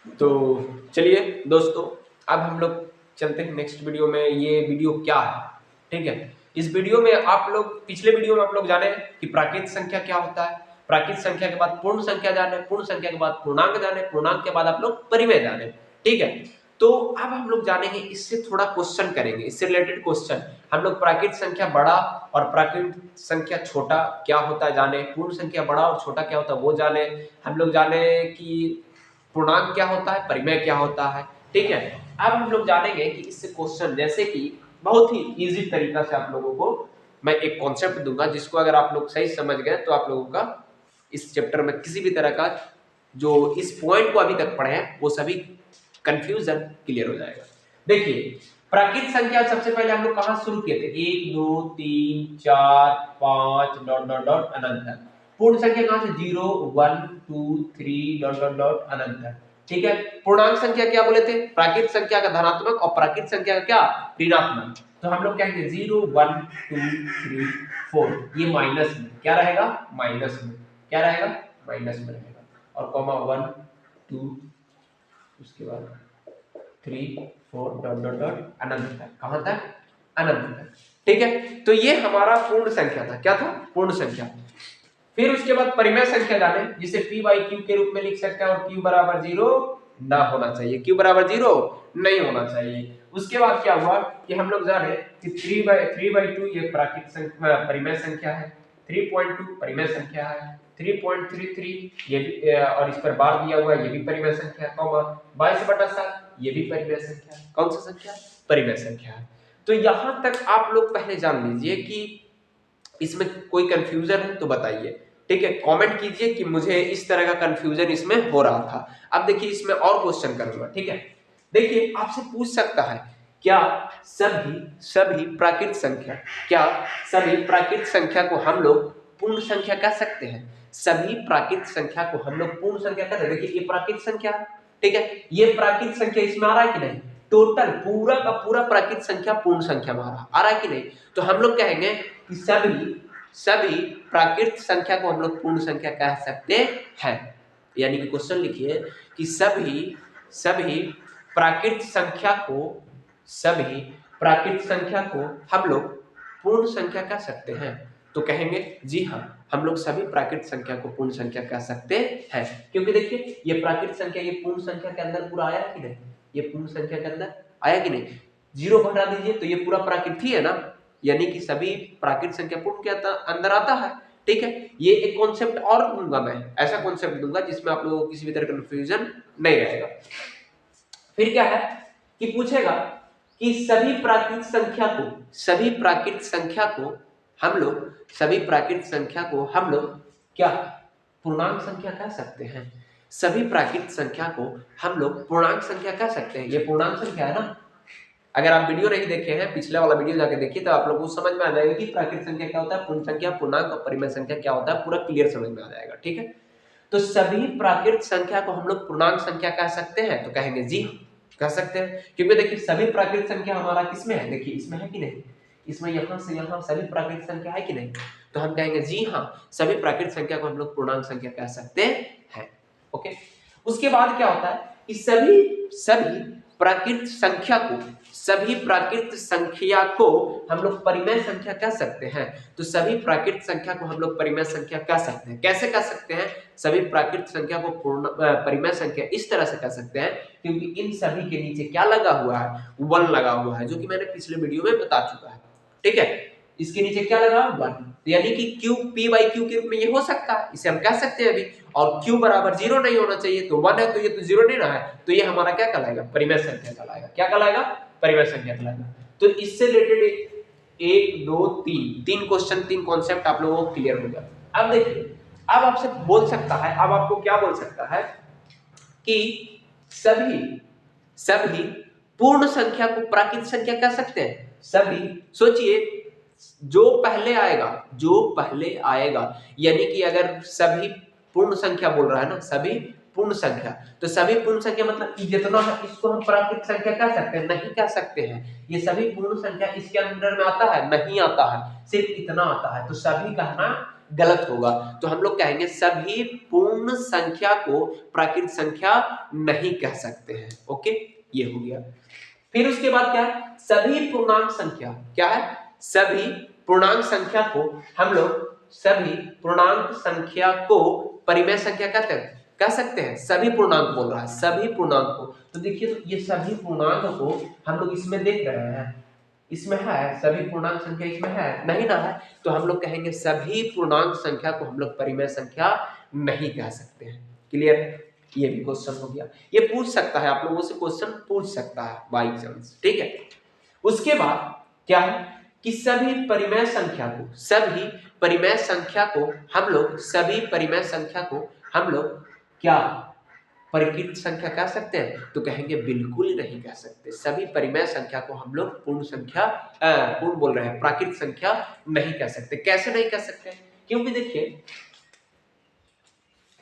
तो चलिए दोस्तों, अब हम लोग चलते हैं नेक्स्ट वीडियो में। ये वीडियो क्या है, ठीक है। इस वीडियो में आप लोग, पिछले वीडियो में आप लोग जाने कि प्राकृत संख्या क्या होता है, प्राकृत संख्या के बाद पूर्ण संख्या जाने, पूर्ण संख्या के बाद पूर्णांक जाने, पूर्णांक के बाद आप लोग परिमेय जाने, ठीक है। तो अब हम लोग जानेंगे, इससे थोड़ा क्वेश्चन करेंगे, इससे रिलेटेड क्वेश्चन। हम लोग प्राकृत संख्या बड़ा और प्राकृत संख्या छोटा क्या होता है जाने, पूर्ण संख्या बड़ा और छोटा क्या होता है वो जाने, हम लोग जाने कि पूर्णांक क्या होता है, परिमेय क्या होता है, ठीक है। अब हम लोग जानेंगे कि इससे क्वेश्चन, जैसे कि बहुत ही इजी तरीका से आप लोगों को मैं एक कॉन्सेप्ट दूंगा, जिसको अगर आप लोग सही समझ गए तो आप लोगों का इस चैप्टर में किसी भी तरह का जो इस पॉइंट को अभी तक पढ़े हैं वो सभी कंफ्यूजन क्लियर हो जाएगा। देखिए, प्राकृत संख्या सबसे पहले हम लोग कहां शुरू किए थे, 1 2 3 4 5 डॉट डॉट डॉट अनंत तक। पूर्ण संख्या कहां से, 0 1 2 3 डॉट डॉट डॉट अनंत तक, ठीक है। पूर्णांक संख्या क्या बोले थे, प्राकृत संख्या का धनात्मक और प्राकृत संख्या का क्या, ऋणात्मक। तो हम लोग कहेंगे 0 1 2 3 4, ये माइनस में क्या रहेगा, माइनस में क्या रहेगा, माइनस में रहेगा, और कॉमा 1 2 उसके बाद 3 4 डॉट डॉट डॉट अनंत तक, कहां तक, अनंत तक, ठीक है। तो ये हमारा पूर्ण संख्या था, क्या था, पूर्ण संख्या। फिर उसके बाद परिमेय संख्या जाने, जिसे p बाई क्यू के रूप में लिख सकते हैं, और q बराबर 0 ना होना चाहिए, q बराबर 0 नहीं होना चाहिए। उसके बाद क्या हुआ कि हम लोग जाने कि 3/2 ये प्राकृत संख्या, परिमेय संख्या है, 3.2 परिमेय संख्या है, 3.33 ये भी, और इस पर बार दिया हुआ है, ये भी परिमेय संख्या है, कॉमा 22/7 ये भी परिमेय संख्या है। कौन सा संख्या, परिमेय संख्या है। तो यहां तक आप लोग पहले जान लीजिए कि इसमें कोई कंफ्यूजन है तो बताइए, ठीक है, कमेंट कीजिए कि मुझे इस तरह का कंफ्यूजन इसमें हो रहा था। अब देखिए, इसमें और क्वेश्चन करूंगा, ठीक है। देखिए, आपसे पूछ सकता है, क्या सभी सभी प्राकृत संख्या, क्या सभी प्राकृत संख्या को हम लोग पूर्ण संख्या कह सकते हैं, सभी प्राकृत संख्या को हम लोग पूर्ण संख्या कह सकते हैं। देखिए, ये प्राकृत संख्या, ठीक है, ये प्राकृत संख्या इसमें आ रहा है कि नहीं, टोटल पूरा का पूरा प्राकृत संख्या पूर्ण संख्या में आ रहा है कि नहीं। तो हम लोग कहेंगे कि सभी सभी प्राकृत संख्या को हम लोग पूर्ण संख्या कह सकते हैं। यानी कि क्वेश्चन लिखिए कि सभी सभी प्राकृत संख्या को, सभी प्राकृत संख्या को हम लोग पूर्ण संख्या कह सकते हैं। तो कहेंगे जी हाँ, हम लोग सभी प्राकृत संख्या को पूर्ण संख्या कह सकते हैं, क्योंकि देखिए ये प्राकृत संख्या ये पूर्ण संख्या के अंदर पूरा आया कि नहीं, ये पूर्ण संख्या के अंदर आया कि नहीं, 0 घटा दीजिए तो ये पूरा प्राकृत ही है ना, यानी कि सभी प्राकृत संख्या पूर्ण के अंदर आता है, ठीक है। ये एक कॉन्सेप्ट और दूंगा मैं, ऐसा कॉन्सेप्ट दूंगा जिसमें आप लोगों को किसी भी तरह का कंफ्यूजन नहीं रहेगा। फिर क्या है कि पूछेगा कि सभी प्राकृत संख्या को, सभी प्राकृत संख्या को हम लोग, सभी प्राकृत संख्या को हम लोग क्या पूर्णांक संख्या कह सकते हैं, सभी प्राकृत संख्या को हम लोग पूर्णांक संख्या कह सकते हैं। ये पूर्णांक संख्या है ना, अगर आप वीडियो नहीं देखे हैं, पिछले वाला वीडियो जाके देखिए तो आप लोगों को समझ में आ जाएगा कि प्राकृत संख्या क्या होता है, पूर्ण संख्या, पूर्णांक और परिमेय संख्या क्या होता है, पूरा क्लियर समझ में आ जाएगा, ठीक है। तो सभी प्राकृत संख्या को हम लोग पूर्णांक संख्या कह सकते हैं, तो कहेंगे जी कह सकते हैं, क्योंकि देखिए सभी प्राकृत संख्या हमारा किसमें है, देखिए इसमें है कि नहीं, इसमें यहां से यहां सभी प्राकृत संख्या है कि नहीं, तो हम कहेंगे जी हाँ, सभी प्राकृत संख्या को हम लोग पूर्णांक संख्या कह सकते हैं, ओके। उसके बाद क्या होता है कि सभी सभी प्राकृत संख्या को, सभी प्राकृत संख्या को हम लोग परिमेय संख्या कह सकते हैं। तो सभी प्राकृत संख्या को हम लोग परिमेय संख्या कह सकते हैं। कैसे कह सकते हैं, सभी प्राकृत संख्या को परिमेय संख्या इस तरह से कह सकते हैं, क्योंकि इन सभी के नीचे क्या लगा हुआ है, 1 लगा हुआ है, जो कि मैंने पिछले वीडियो में बता चुका है, ठीक है। इसके नीचे क्या लगा, 1, यानी कि q p by q के रूप में ये हो सकता है, इसे हम कह सकते हैं अभी। और q बराबर 0 नहीं होना चाहिए, तो 1 है तो ये तो 0 नहीं रहा है, तो ये हमारा क्या कहलाएगा, परिमेय संख्या कहलाएगा। क्या कहलाएगा, परिमेय संख्या कहलाएगा। तो इससे रिलेटेड 1 2 3 तीन क्वेश्चन, तीन कॉन्सेप्ट आप लोगों को क्लियर हो गया। अब देखिए, अब आपसे बोल सकता है, अब आपको क्या बोल सकता है कि सभी सभी पूर्ण संख्या को प्राकृत संख्या कह सकते हैं। सभी, सोचिए जो पहले आएगा, जो पहले आएगा, यानी कि अगर सभी पूर्ण संख्या बोल रहा है ना, सभी पूर्ण संख्या, तो सभी पूर्ण संख्या मतलब कि जितना है इसको हम प्राकृत संख्या कह सकते हैं, नहीं कह सकते हैं। ये सभी पूर्ण संख्या इसके अंदर में आता है, नहीं आता है, सिर्फ इतना आता है। तो सभी कहना गलत होगा। तो हम लोग कहेंगे सभी पूर्ण संख्या को प्राकृत संख्या नहीं कह सकते हैं। ओके, ये हो गया। फिर उसके बाद क्या है, सभी पूर्णांक संख्या, क्या है, सभी पूर्णांक संख्या को हम लोग, सभी पूर्णांक संख्या को परिमेय संख्या कहते हैं, कह सकते हैं। सभी पूर्णांक बोल रहा है, सभी पूर्णांक को। तो देखिए, तो ये सभी पूर्णांक को हम लोग इसमें देख रहे हैं, इसमें है सभी पूर्णांक संख्या, इसमें है नहीं ना है, तो हम लोग कहेंगे सभी पूर्णांक संख्या को हम लोग परिमेय संख्या नहीं कह सकते हैं। क्लियर है, ये भी क्वेश्चन हो गया। ये पूछ सकता है, आप लोगों से क्वेश्चन पूछ सकता है बाई चांस, ठीक है। उसके बाद क्या है कि सभी परिमेय संख्या को, सभी परिमेय संख्या को हम लोग, सभी परिमेय संख्या को हम लोग क्या परिकृत संख्या कह सकते हैं? तो कहेंगे बिल्कुल नहीं कह सकते। सभी परिमेय संख्या को हम लोग पूर्ण संख्या, पूर्ण बोल रहे हैं, प्राकृत संख्या नहीं कह सकते। कैसे नहीं कह सकते? क्योंकि देखिए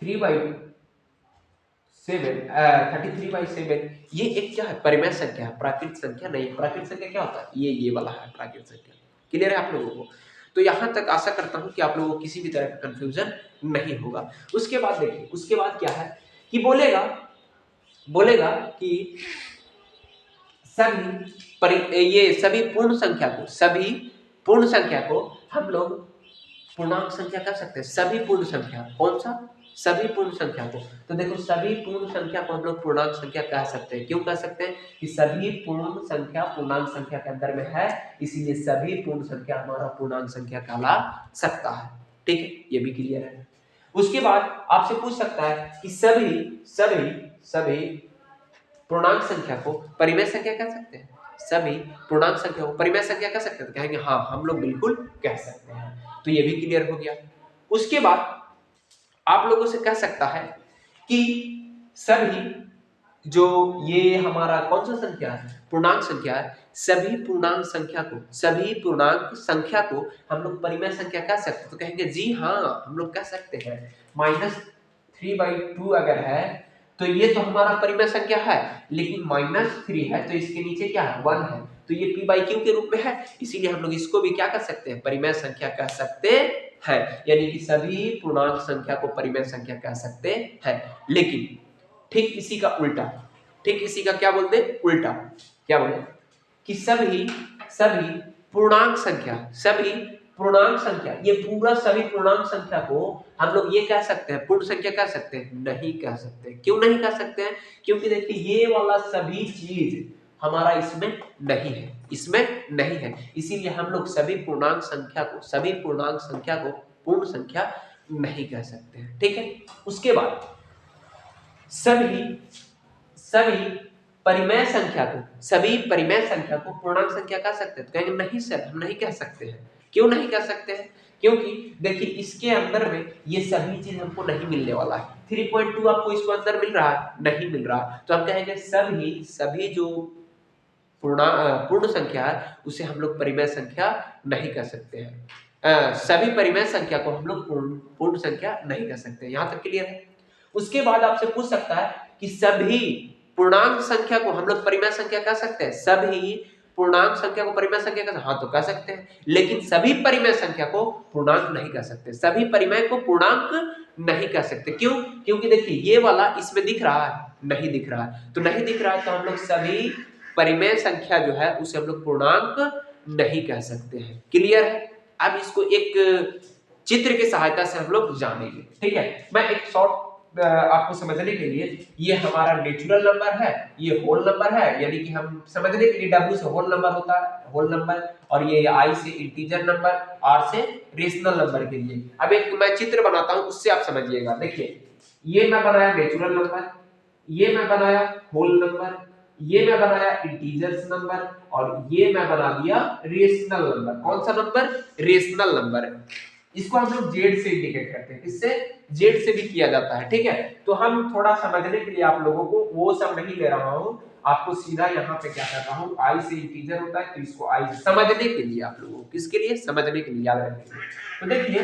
33/7 ये एक क्या है, परिमेय संख्या है, प्राकृत संख्या नहीं है। प्राकृत संख्या क्या होता है? ये वाला है प्राकृत संख्या। क्लियर है आप लोगों को? तो यहां तक आशा करता हूं कि आप लोगों को किसी भी तरह का कंफ्यूजन नहीं होगा। उसके बाद देखिए, उसके बाद क्या है कि बोलेगा कि ये सभी पूर्ण संख्या को, सभी पूर्ण संख्या को हम लोग पूर्णांक संख्या कह सकते हैं। सभी पूर्ण संख्या, कौन सा? सभी पूर्ण संख्या को। तो देखो, सभी पूर्ण संख्या को हम लोग पूर्णांक संख्या कह सकते हैं। क्यों कह सकते हैं? कि सभी पूर्ण संख्या पूर्णांक संख्या के अंदर में है, इसीलिए सभी पूर्ण संख्या हमारा पूर्णांक संख्या कहला सकता है। ठीक है, ये भी क्लियर है। उसके बाद आपसे पूछ सकता है कि सभी पूर्णांक संख्या को परिमेय संख्या कह सकते हैं? सभी पूर्णांक संख्या को परिमेय संख्या कह सकते हैं? तो कहेंगे हाँ, हम लोग बिल्कुल कह सकते हैं। तो ये भी क्लियर हो गया। उसके बाद आप लोगों से कह सकता है कि सभी जो ये हमारा कौन सा संख्या है, पूर्णांक संख्या है, सभी पूर्णांक संख्या को, सभी पूर्णांक संख्या को हम लोग परिमेय संख्या कह सकते हैं? तो कहेंगे जी हाँ, हम लोग कह सकते हैं। -3/2 अगर है तो ये तो हमारा परिमेय संख्या है, लेकिन -3 है तो इसके नीचे क्या है, 1 है, तो ये p/q के रूप में है, इसीलिए हम लोग इसको भी क्या कर सकते हैं, परिमेय संख्या कह सकते हैं। यानी कि सभी पूर्णांक संख्या को परिमेय संख्या कह सकते हैं। लेकिन ठीक इसी का उल्टा, ठीक इसी का क्या बोलते हैं, उल्टा। क्या बोले कि सभी पूर्णांक संख्या, सभी पूर्णांक संख्या, ये पूरा सभी पूर्णांक संख्या को हम लोग ये कह सकते हैं, पूर्ण संख्या कह सकते हैं? नहीं कह सकते। क्यों नहीं कह सकते हैं? क्योंकि देखिए, ये वाला सभी चीज हमारा इसमें नहीं है, इसमें नहीं है, इसीलिए हम लोग सभी पूर्णांक संख्या को, सभी पूर्णांक संख्या को पूर्ण संख्या नहीं कह सकते हैं। ठीक है। उसके बाद सभी परिमेय संख्या को, सभी परिमेय संख्या को पूर्णांक संख्या कह सकते हैं? तो कहेंगे नहीं सर, हम नहीं कह सकते हैं। क्यों नहीं कह सकते हैं? क्योंकि देखिए, इसके अंदर में ये सभी चीज हमको नहीं मिलने वाला है। 3.2 आपको इसको अंदर मिल रहा है? नहीं मिल रहा। तो हम कहेंगे सभी जो पूर्ण संख्या है उसे हम लोग परिमेय संख्या नहीं कह सकते हैं। सभी परिमेय संख्या को हम लोग पूर्ण संख्या नहीं कह सकते। यहाँ तक क्लियर है? उसके बाद आपसे पूछ सकता है कि सभी पूर्णांक संख्या को हम लोग परिमेय संख्या कह सकते हैं? सभी पूर्णांक संख्या को परिमेय संख्या कह सकते हैं? हाँ, तो कह सकते हैं, लेकिन सभी परिमेय संख्या को पूर्णांक नहीं कह सकते। सभी परिमेय को पूर्णांक नहीं कह सकते। क्यों? क्योंकि देखिए, ये वाला इसमें दिख रहा है? नहीं दिख रहा है। तो नहीं दिख रहा है तो हम लोग सभी परिमेय संख्या जो है उसे हम लोग पूर्णांक नहीं कह सकते हैं। क्लियर है? अब इसको एक चित्र की सहायता से हम लोग जानेंगे। ठीक है, मैं एक शॉर्ट आपको समझने के लिए, ये हमारा नेचुरल नंबर है, ये होल नंबर है, यानी कि हम समझने के लिए W से होल नंबर होता है, होल नंबर, और ये I से इंटीजर नंबर, R से रेशनल नंबर के लिए। अब एक मैं चित्र बनाता हूं, उससे आप समझिएगा। देखिए, ये मैं बनाया नेचुरल नंबर, ये मैं बनाया होल नंबर, ये मैं बनाया इंटीजर्स नंबर, और ये मैं बना दिया रेशनल नंबर। कौन सा नंबर? Rational number. इसको हम लोग जेड से इंडिकेट करते हैं। इससे जेड से भी किया जाता है। ठीक है, तो हम थोड़ा समझने के लिए आप लोगों को वो सब नहीं ले रहा हूं, आपको सीधा यहाँ पे क्या करता हूँ, आई से इंटीजर होता है तो इसको आई से समझने के लिए, आप लोगों को किसके लिए, समझने के लिए, याद रखने के लिए। तो देखिए,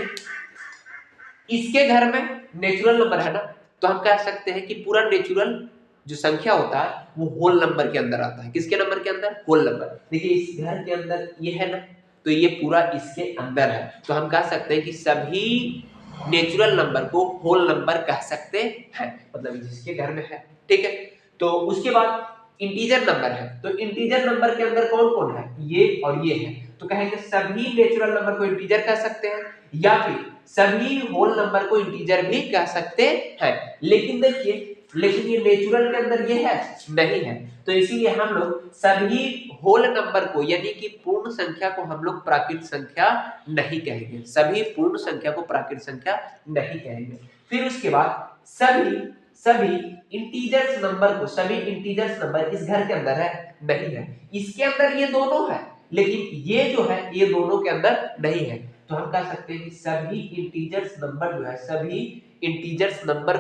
इसके घर में नेचुरल नंबर है ना, तो हम कह सकते हैं कि पूरा नेचुरल जो संख्या होता है वो होल नंबर के अंदर आता है। किसके नंबर के अंदर? Whole number. देखिए, इस घर के अंदर ये है ना, तो ये पूरा इसके अंदर है। तो हम कह सकते हैं कि सभी नेचुरल नंबर को होल नंबर कह सकते हैं, मतलब जिसके घर में है। ठीक है, तो उसके बाद इंटीजर नंबर है, तो इंटीजर नंबर के अंदर कौन कौन है, ये और ये है, तो कहेंगे सभी नेचुरल नंबर को इंटीजर कह सकते हैं, या फिर सभी होल नंबर को इंटीजर भी कह सकते हैं। लेकिन देखिए, लेकिन ये नेचुरल के अंदर ये है नहीं है, तो इसीलिए हम लोग सभी होल नंबर को यानी कि पूर्ण संख्या को हम लोग प्राकृत संख्या नहीं कहेंगे, सभी पूर्ण संख्या को प्राकृत संख्या नहीं कहेंगे। फिर उसके बाद सभी सभी इंटीजर्स नंबर को, सभी इंटीजर्स नंबर इस घर के अंदर है नहीं है, इसके अंदर ये दोनों है, लेकिन ये जो है ये दोनों के अंदर नहीं है, तो हम कह सकते हैं कि सभी इंटीजर्स नंबर जो है, सभी इंटीजर्स नंबर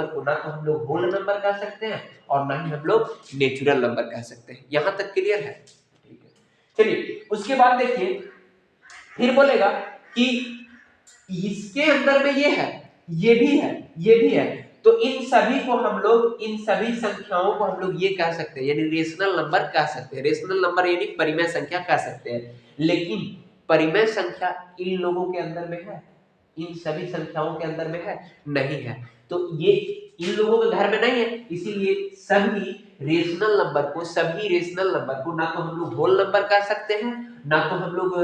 को ना तो हम लोग होल नंबर कह सकते हैं और ना ही हम लोग नेचुरल नंबर कह सकते हैं। यहां तक क्लियर है? ठीक है, चलिए उसके बाद देखिए, फिर बोलेगा कि इसके अंदर में ये है, ये भी है, ये भी है, तो इन सभी को हम लोग, इन सभी संख्याओं को हम लोग ये कह सकते हैं, यानी रेशनल नंबर कह सकते हैं। रेशनल नंबर यानी परिमेय संख्या कह सकते हैं, लेकिन परिमेय संख्या इन लोगों के अंदर में है, इन सभी संख्याओं के अंदर में है नहीं है, तो ये इन लोगों के घर में नहीं है, इसीलिए सभी रेशनल नंबर को ना तो हम लोग होल नंबर कह सकते हैं, ना तो हम लोग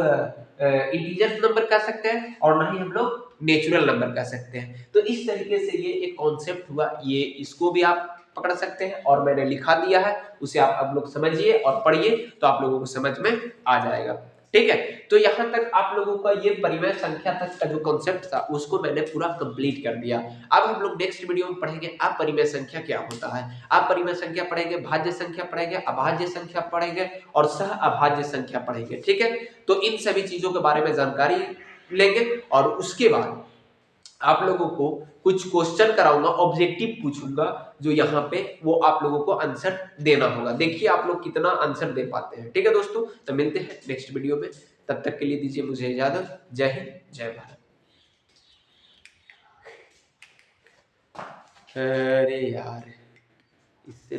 इंटीजर नंबर कह सकते हैं, और ना ही हम लोग नेचुरल नंबर कह सकते हैं। तो इस तरीके से ये एक कॉन्सेप्ट हुआ, ये इसको भी आप पकड़ सकते हैं, और मैंने लिखा दिया है, उसे आप लोग समझिए और पढ़िए, तो आप लोगों को समझ में आ जाएगा। ठीक है, तो यहां तक आप लोगों का ये परिमेय संख्या तक का जो कॉन्सेप्ट था उसको मैंने पूरा कंप्लीट कर दिया। अब हम लोग नेक्स्ट वीडियो में पढ़ेंगे आप परिमेय संख्या क्या होता है, आप परिमेय संख्या पढ़ेंगे, भाज्य संख्या पढ़ेंगे, अभाज्य संख्या पढ़ेंगे और सह अभाज्य संख्या पढ़ेंगे। ठीक है, तो इन सभी चीजों के बारे में जानकारी लेंगे, और उसके बाद आप लोगों को कुछ क्वेश्चन कराऊंगा, ऑब्जेक्टिव पूछूंगा, जो यहाँ पे वो आप लोगों को आंसर देना होगा। देखिए आप लोग कितना आंसर दे पाते हैं। ठीक है दोस्तों, तो मिलते हैं नेक्स्ट वीडियो में, तब तक के लिए दीजिए मुझे इजाजत। जय हिंद, जय भारत। अरे यार, इससे